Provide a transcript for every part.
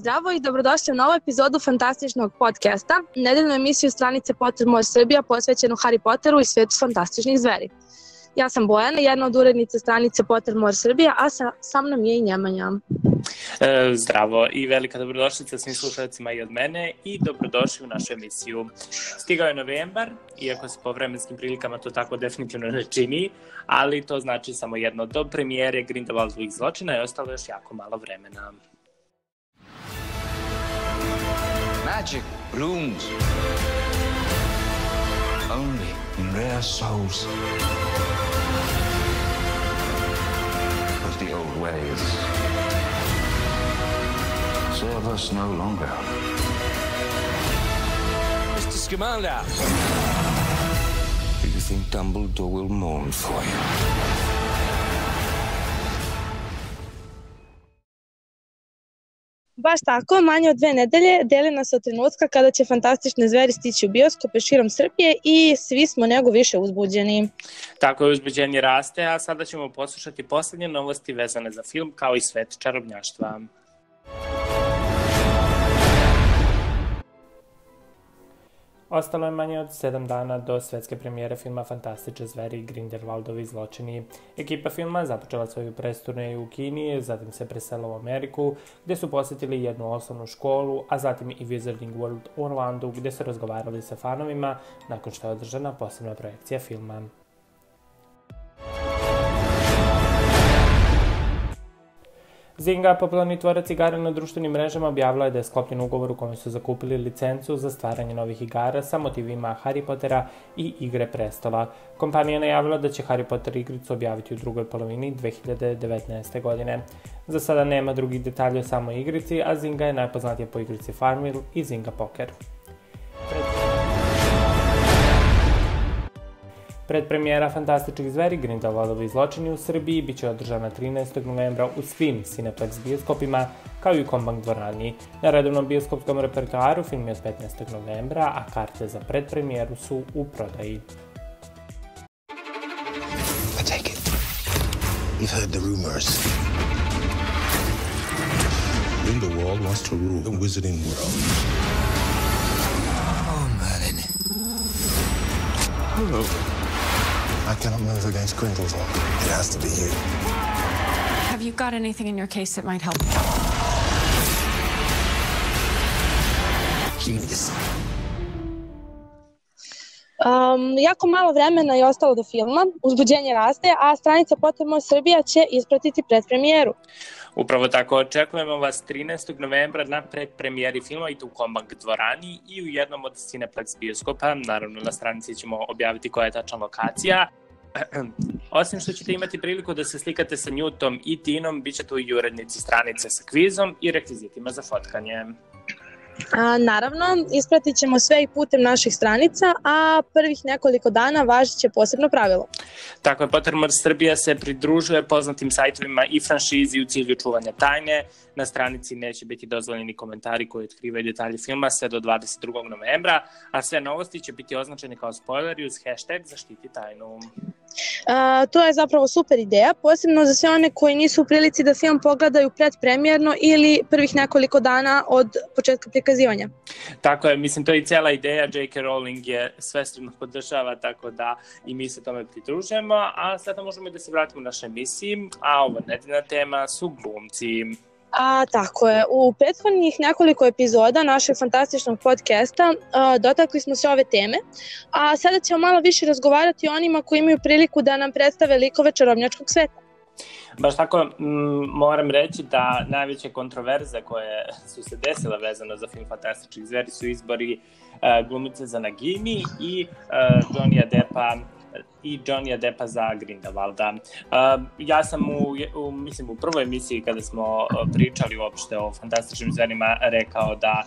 Zdravo i dobrodošli u novu epizodu fantastičnog podcasta, nedeljnu emisiju stranice Pottermore Srbija posvećenu Harry Potteru i svetu fantastičnih zveri. Ja sam Bojana, jedna od urednica stranice Pottermore Srbija, a sa mnom je i Njemanja. Zdravo i velika dobrodošlica svim slušalcima i od mene i dobrodošli u našu emisiju. Stigao je novembar, iako se po vremenskim prilikama to tako definitivno ne čini, ali to znači samo jedno do premijere Grindelwaldovih zločina i ostalo još jako malo vremena. Magic blooms only in rare souls. But the old ways serve us no longer. Mr. Scamander, do you think Dumbledore will mourn for you? Baš tako, manje od 2 nedelje deli nas od trenutka kada će fantastične zveri stići u bioskope širom Srbije i svi smo nego više uzbuđeni. Tako je, uzbuđenje raste, a sada ćemo poslušati poslednje novosti vezane za film kao i svet čarobnjaštva. Ostalo je manje od 7 dana do svetske premijere filma Fantastične zveri i Grindelwaldovi zločini. Ekipa filma započela svoju presturneju u Kini, zatim se preselila u Ameriku, gde su posjetili jednu osnovnu školu, a zatim i Wizarding World u Orlandu, gde su razgovarali sa fanovima nakon što je održana posebna projekcija filma. Zynga, popularni tvorac igara na društvenim mrežama, objavila je da je sklopljen ugovor u kome su zakupili licencu za stvaranje novih igara sa motivima Harry Pottera i Igre prestola. Kompanija je najavila da će Harry Potter igricu objaviti u drugoj polovini 2019. godine. Za sada nema drugih detalja o samoj igrici, a Zynga je najpoznatija po igrici Farmville i Zynga Poker. Predpremijera Fantastičnih zveri Grindelwaldovi zločini u Srbiji biće održana 13. novembra u svim Cineplex bioskopima, kao i u Kombank dvorani. Na redovnom bioskopskom repertoaru film je od 15. novembra, a karte za predpremijeru su u prodaji. I take it. You've heard the rumors. Grindelwald wants to rule the wizarding world. Oh, Merlin. Hello. I cannot move against Grindelwald. It has to be you. Have you got anything in your case that might help? Genius. Jako malo vremena je ostalo do filma, uzbuđenje raste, a stranica Pottermore Srbija će ispratiti predpremijeru. Upravo tako, očekujemo vas 13. novembra na predpremijeri filma i tu u Kombank dvorani i u jednom od Cineplex bioskopa. Naravno, na stranici ćemo objaviti koja je tačna lokacija. Osim što ćete imati priliku da se slikate sa Newtom i Tinom, bit će tu i urednici stranice sa kvizom i rekvizitima za fotkanje. Naravno, ispratit ćemo sve i putem naših stranica, a prvih nekoliko dana važit će posebno pravilo. Tako je, Pottermore Srbija se pridružuje poznatim sajtovima i franšizi u cilju čuvanja tajne. Na stranici neće biti dozvoljeni komentari koji otkrivaju detalje filma sve do 22. novembra, a sve novosti će biti označene kao spoileri uz hashtag zaštiti tajnu. To je zapravo super ideja, posebno za sve one koji nisu u prilici da film pogledaju predpremijerno ili prvih nekoliko dana od početka prikazivanja. Tako je, mislim, to je i cijela ideja, J.K. Rowling je svestrano podržava, tako da i mi se tome pridružujemo, a sada možemo da se vratimo u našoj emisiji, a ova nedeljna tema su glumci. Tako je, u prethodnih nekoliko epizoda našeg fantastičnog podcasta dotakli smo se ove teme, a sada ćemo malo više razgovarati o onima koji imaju priliku da nam predstave likove čarobnjačkog sveta. Baš tako, moram reći da najveće kontroverze koje su se desile vezano za film Fantastičnih zveri su izbori glumice za Nagini i Johnnyja Deppa za Grindelwalda. Ja sam u prvoj emisiji kada smo pričali uopšte o fantastičnim zverima rekao da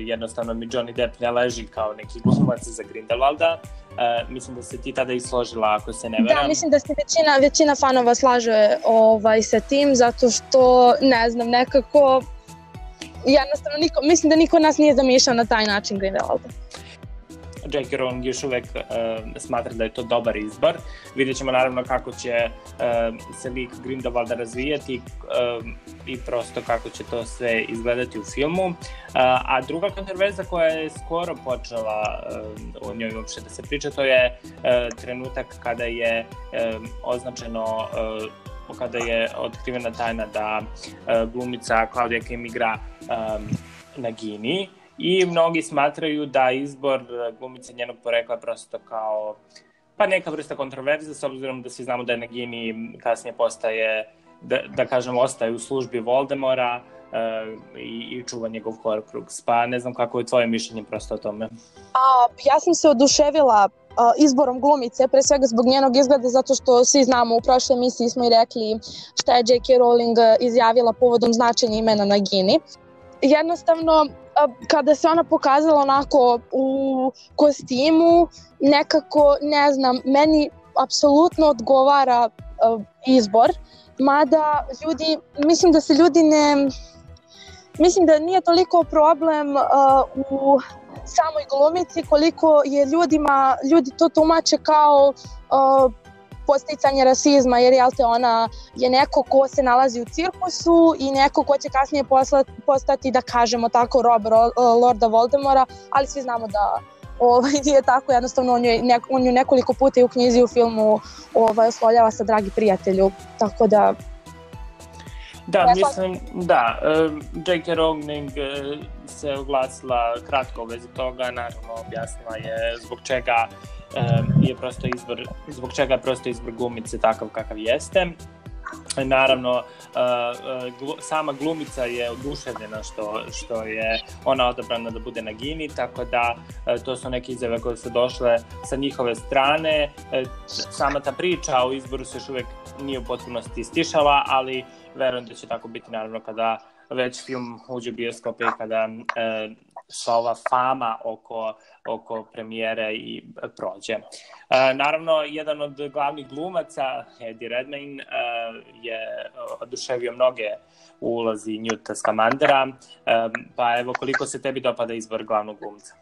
jednostavno mi Johnny Depp ne leži kao neki glumac za Grindelwalda. Mislim da se ti tada i složila, ako se ne veram. Da, mislim da se većina fanova slaže sa tim, zato što, ne znam, nekako jednostavno mislim da niko od nas nije zamišljao na taj način Grindelwalda. J.K. Rowling još uvek smatra da je to dobar izbor. Vidjet ćemo naravno kako će se lik Grindelwalda razvijati i prosto kako će to sve izgledati u filmu. A druga kontroverza koja je skoro počela o njoj uopšte da se priča, to je trenutak kada je označeno, kada je otkrivena tajna da glumica Claudia Kim igra Nagini i mnogi smatraju da izbor glumice njenog porekla prosto kao pa neka vrsta kontroverze, s obzirom da svi znamo da je Nagini kasnije postaje, da kažem, ostaje u službi Voldemora i čuva njegov Horcrux. Pa ne znam kako je tvoje mišljenje prosto o tome. Ja sam se oduševila izborom glumice, pre svega zbog njenog izgleda, zato što svi znamo, u prošloj emisiji smo i rekli šta je J.K. Rowling izjavila povodom značenja imena Nagini. Jednostavno, kada se ona pokazala onako u kostimu, nekako, ne znam, meni apsolutno odgovara izbor, mada ljudi, mislim da se ljudi ne... Mislim da nije toliko problem u samoj glumici koliko je ljudi to tumače kao podsticanje rasizma, jer ona je neko ko se nalazi u cirkusu i neko ko će kasnije postati, da kažemo tako, rob Lorda Voldemora, ali svi znamo da nije tako, jednostavno on ju nekoliko puta i u knjizi i u filmu oslovljava sa dragi prijatelju, tako da... Da, mislim, da, J.K. Rowling se oglasila kratko u vezi toga, naravno objasnila je zbog čega je prosto izbor glumice takav kakav jeste. Naravno, sama glumica je oduševljena što je ona odabrana da bude Nagini, tako da to su neke izjave koje su došle sa njihove strane. Sama ta priča o izboru se još uvek nije u potpunosti istišala, ali verujem da će tako biti naravno kada već film uđe u bioskope i kada sva ova fama oko premijere i prođe. Naravno, jedan od glavnih glumaca, Eddie Redmayne, je oduševio mnoge u ulozi Newta Scamandera, pa evo, koliko se tebi dopada izbor glavnog glumca?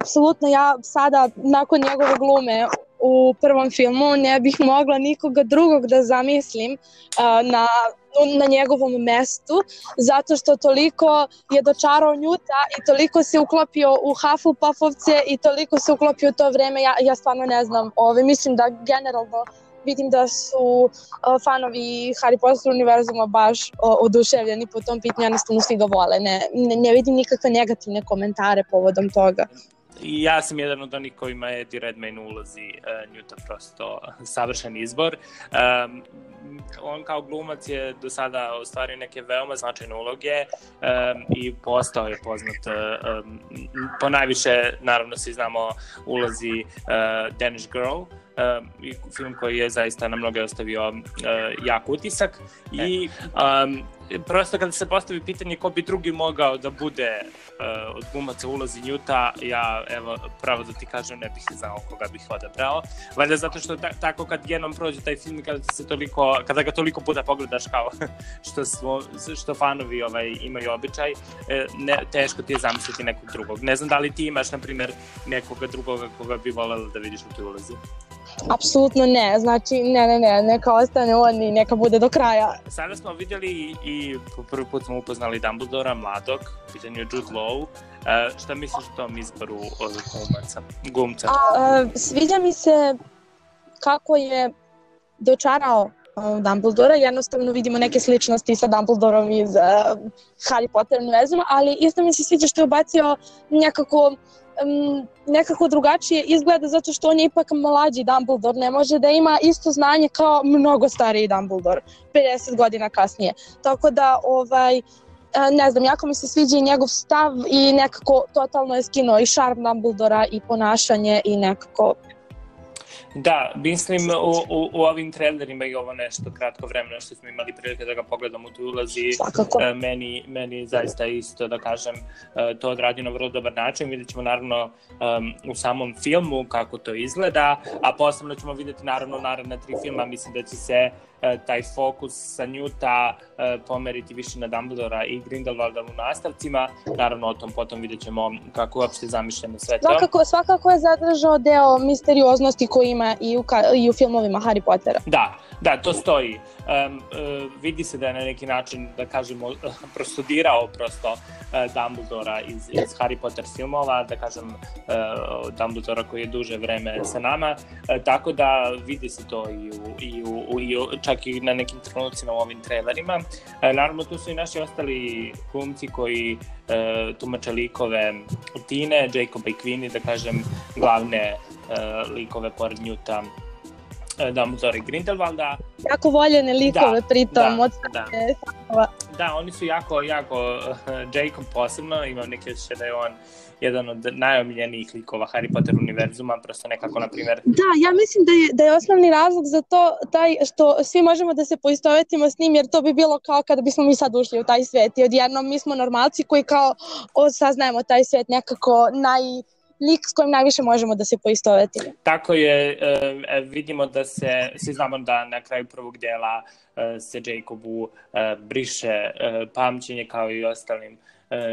Apsolutno, ja sada, nakon njegove glume u prvom filmu, ne bih mogla nikoga drugog da zamislim na njegovom mestu, zato što toliko je dočarao Newta i toliko se uklopio u Hufflepuffovce i toliko se uklopio u to vreme, ja stvarno ne znam, mislim da generalno vidim da su fanovi Harry Potter univerzuma baš oduševljeni po tom pitanju, jednostavno svi ga vole, ne vidim nikakve negativne komentare povodom toga. I ja sam jedan od onih kojima je Eddie Redmayne u ulozi Newta prosto savršen izbor. On kao glumac je do sada ostvario neke veoma značajne uloge i postao je poznat po najviše, naravno svi znamo, ulozi Danish Girl, film koji je zaista na mnoge ostavio jak utisak i prosto kada se postavi pitanje ko bi drugi mogao da bude od glumaca u ulozi Newta, ja evo pravo da ti kažem ne bih znao koga bih odabrao, valjda zato što tako kad jednom prođe taj film, kada ga toliko puta pogledaš kao što fanovi imaju običaj, teško ti je zamisliti nekog drugog. Ne znam da li ti imaš na primjer nekoga drugoga koga bi voljela da vidiš u toj ulozi? Apsolutno ne, znači neka ostane on i neka bude do kraja. Sada smo vidjeli i po prvi put smo upoznali Dumbledora, mladog, u pitanju je Jude Law. Šta misliš o tom izboru ovih glumca? Sviđa mi se kako je dočarao Dumbledora, jednostavno vidimo neke sličnosti sa Dumbledorom iz Harry Potter univerzuma, ali isto mi se sviđa što je ubacio nekako drugačije izgleda, zato što on je ipak mlađi Dumbledore, ne može da ima isto znanje kao mnogo stariji Dumbledore, 50 godina kasnije. Tako da, ne znam, jako mi se sviđa i njegov stav i nekako totalno je skinuo i šarm Dumbledora i ponašanje i nekako... Da, mislim u ovim trailerima i ovo nešto kratko vremena što smo imali prilike da ga pogledamo u tu ulazi, meni zaista isto da kažem to odradio na vrlo dobar način. Vidjet ćemo naravno u samom filmu kako to izgleda, a posebno ćemo vidjeti naravno naredna 3 filma, mislim da će se taj fokus sa Newta pomeriti više na Dumbledora i Grindelwalda u nastavcima. Naravno, o tom potom vidjet ćemo kako uopšte zamišljeno sve to. Svakako je zadržao deo misterioznosti koji ima i u filmovima Harry Pottera. Da, to stoji. Vidi se da je na neki način, da kažemo, prostudirao prosto Dumbledora iz Harry Potter filmova, da kažem Dumbledora koji je duže vreme sa nama, tako da vidi se to čak i na nekim trenucima u ovim trailerima. Naravno, tu su i naši ostali glumci koji tumače likove Tine, Jacoba i Queenie, da kažem, glavne likove pored Newta, Dumbledora i Grindelwalda. Jako voljene likove pritom od strane fanova. Da, oni su jako, Jacob posebno, imam neke osjećaje da je on jedan od najomiljenijih likova Harry Potter univerzuma, prosto nekako, na primjer... Da, ja mislim da je osnovni razlog za to taj što svi možemo da se poistovetimo s njim, jer to bi bilo kao kada bismo mi sad ušli u taj svet i odjednom mi smo normalci koji kao saznajemo taj svet nekako lik s kojim najviše možemo da se poistovetimo. Tako je, vidimo da svi znamo da na kraju prvog dela se Jacobu briše pamćenje kao i ostalim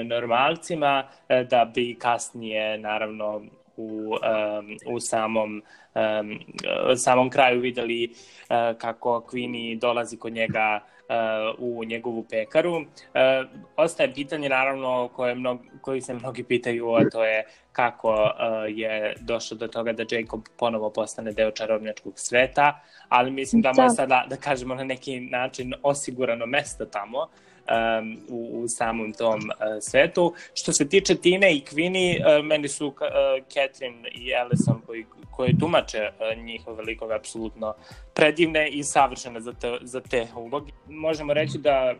normalcima, da bi kasnije, naravno, u samom kraju videli kako Queenie dolazi kod njega u njegovu pekaru. Ostaje pitanje, naravno, koji se mnogi pitaju, a to je kako je došlo do toga da Jacob ponovo postane deo čarobnjačkog sveta, ali mislim da mu je sada, da kažemo, na neki način osigurano mesto tamo u samom tom svetu. Što se tiče Tine i Queenie, meni su Catherine i Ellison koje tumače njihove likove apsolutno predivne i savršene za te uloge. Možemo reći da,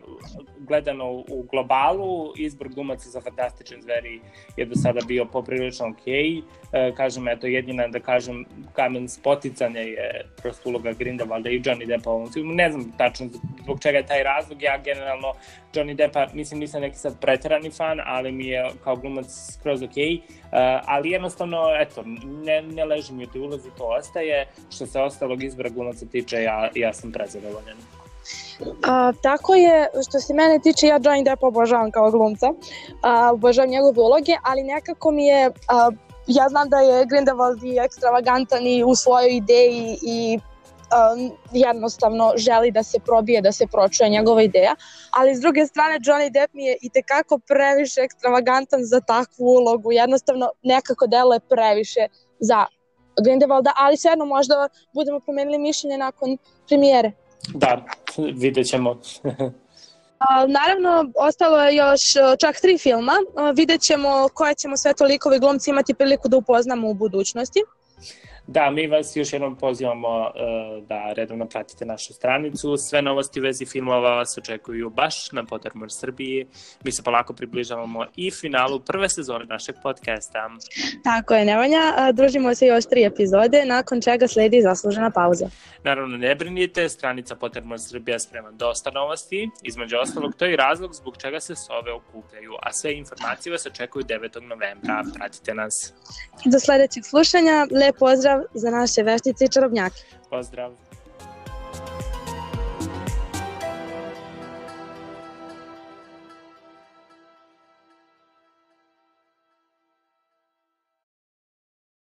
gledano u globalu, izbor glumaca za Fantastične zveri je do sada bio poprilično okej. Kažem, eto, jedina, da kažem, kamen spoticanja je prosto uloga Grindelwalda i Johnny Deppa u ovom filmu. Ne znam tačno zbog čega je taj razlog. Ja generalno Johnny Deppa, mislim, nisam neki sad preterani fan, ali mi je kao glumac skroz okej. Ali jednostavno, eto, ne leži mi u toj ulozi, to ostaje. Što se ostalog izbora glumaca tiče, ja sam prezadovoljan. Tako je, što se mene tiče, ja Johnny Deppa obožavam kao glumca, obožavam njegove uloge, ali nekako mi je, ja znam da je Grindelwald i ekstravagantan i u svojoj ideji i jednostavno želi da se probije, da se pročuje njegova ideja, ali s druge strane Johnny Depp mi je itekako previše ekstravagantan za takvu ulogu, jednostavno nekako deluje previše za Grindelwalda, ali svejedno možda budemo promenili mišljenje nakon premijere. Da, vidjet ćemo. Naravno, ostalo je još čak 3 filma. Vidjet ćemo koje ćemo sve toliko glumci imati priliku da upoznamo u budućnosti. Da, mi vas još jednom pozivamo da redovno pratite našu stranicu. Sve novosti u vezi filmova vas očekuju baš na Pottermore Srbiji. Mi se polako približavamo i finalu prve sezone našeg podcasta. Tako je, Nevanja. Družimo se još 3 epizode, nakon čega sledi zaslužena pauza. Naravno, ne brinite, stranica Pottermore Srbija sprema dosta novosti. Između ostalog, to je i razlog zbog čega se sove okupljaju, a sve informacije vas očekuju 9. novembra. Pratite nas. Do sledećeg slušanja, lep pozdrav za naše veštice i čarobnjake. Pozdrav.